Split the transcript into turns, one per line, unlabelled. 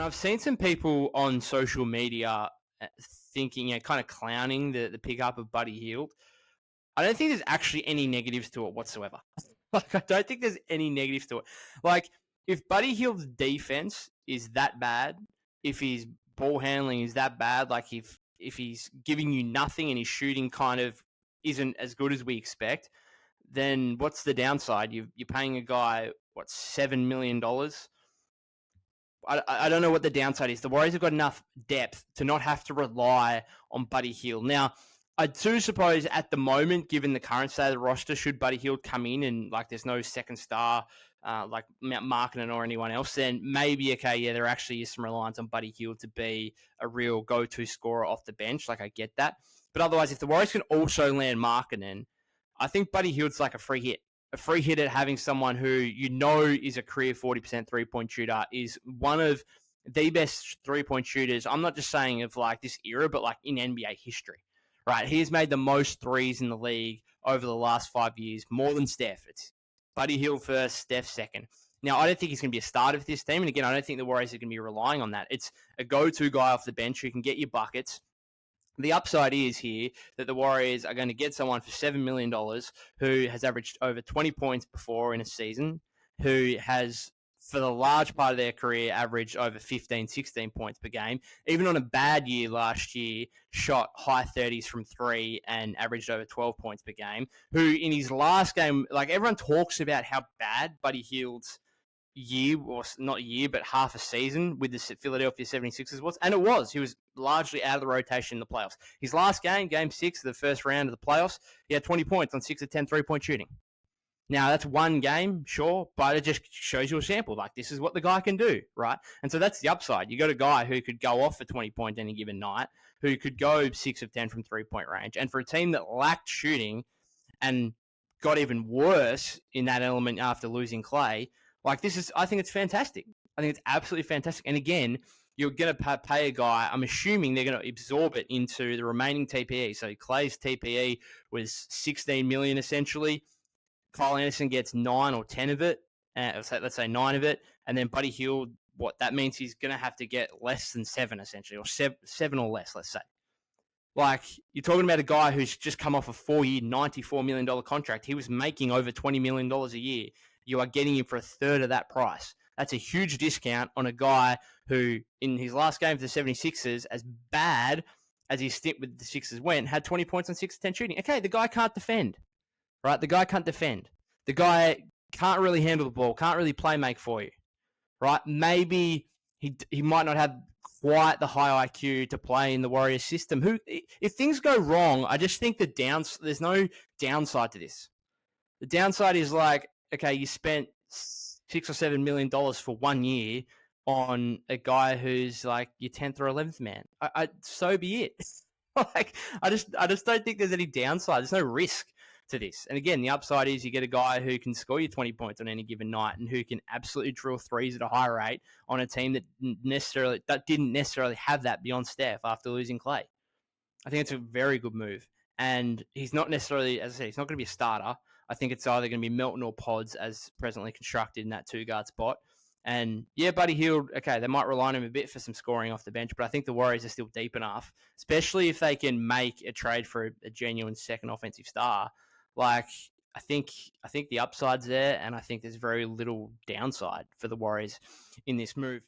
And I've seen some people on social media thinking, kind of clowning the pickup of Buddy Hield. I don't think there's actually any negatives to it whatsoever. Like, I don't think there's any negatives to it. Like, if Buddy Hield's defense is that bad, if his ball handling is that bad, like if he's giving you nothing and his shooting kind of isn't as good as we expect, then what's the downside? You're paying a guy, what, $7 million? I don't know what the downside is. The Warriors have got enough depth to not have to rely on Buddy Hield. Now, I do suppose at the moment, given the current state of the roster, should Buddy Hield come in and like there's no second star like Markkanen or anyone else, then maybe, okay, yeah, there actually is some reliance on Buddy Hield to be a real go-to scorer off the bench. Like, I get that. But otherwise, if the Warriors can also land Markkanen, I think Buddy Hield's like a free hit. A free hit at having someone who you know is a career 40% three-point shooter, is one of the best three-point shooters. I'm not just saying of like this era, but like in NBA history, right? He has made the most threes in the league over the last 5 years, more than Steph. It's Buddy Hield first, Steph second. Now, I don't think he's going to be a starter for this team. And again, I don't think the Warriors are going to be relying on that. It's a go-to guy off the bench who can get you buckets. The upside is here that the Warriors are going to get someone for $7 million who has averaged over 20 points before in a season, who has, for the large part of their career, averaged over 15, 16 points per game. Even on a bad year last year, shot high 30s from three and averaged over 12 points per game, who in his last game, like everyone talks about how bad Buddy Hield's year, or not year, but half a season with the Philadelphia 76ers was. And it was. He was largely out of the rotation in the playoffs. His last game, game 6 of the first round of the playoffs, he had 20 points on 6 of 10 three-point shooting. Now, that's one game, sure, but it just shows you a sample. Like, this is what the guy can do, right? And so that's the upside. You got a guy who could go off for 20 points any given night, who could go 6 of 10 from three-point range. And for a team that lacked shooting and got even worse in that element after losing Klay, like, this is, I think it's fantastic. I think it's absolutely fantastic. And again, you're going to pay a guy, I'm assuming they're going to absorb it into the remaining TPE. So Klay's TPE was $16 million essentially. Kyle Anderson gets 9 or 10 of it. Let's say 9 of it. And then Buddy Hield, what that means, he's going to have to get less than 7 essentially, or 7 or less, let's say. Like, you're talking about a guy who's just come off a 4-year, $94 million contract. He was making over $20 million a year. You are getting him for a third of that price. That's a huge discount on a guy who, in his last game for the 76ers, as bad as his stint with the Sixers went, had 20 points on 6 of 10 shooting. Okay, the guy can't defend, right? The guy can't defend. The guy can't really handle the ball, can't really play make for you, right? Maybe he might not have quite the high IQ to play in the Warriors system. If things go wrong, I just think there's no downside to this. The downside is like, okay, you spent $6 or $7 million for 1 year on a guy who's like your 10th or 11th man. So be it. Like, I just don't think there's any downside. There's no risk to this. And again, the upside is you get a guy who can score you 20 points on any given night and who can absolutely drill threes at a high rate on a team that didn't necessarily have that beyond Steph after losing Klay. I think it's a very good move. And he's not necessarily, as I said, he's not going to be a starter. I think it's either going to be Melton or Pods as presently constructed in that 2-guard spot. And yeah, Buddy Hield, okay, they might rely on him a bit for some scoring off the bench, but I think the Warriors are still deep enough, especially if they can make a trade for a genuine second offensive star. Like, I think the upside's there, and I think there's very little downside for the Warriors in this move.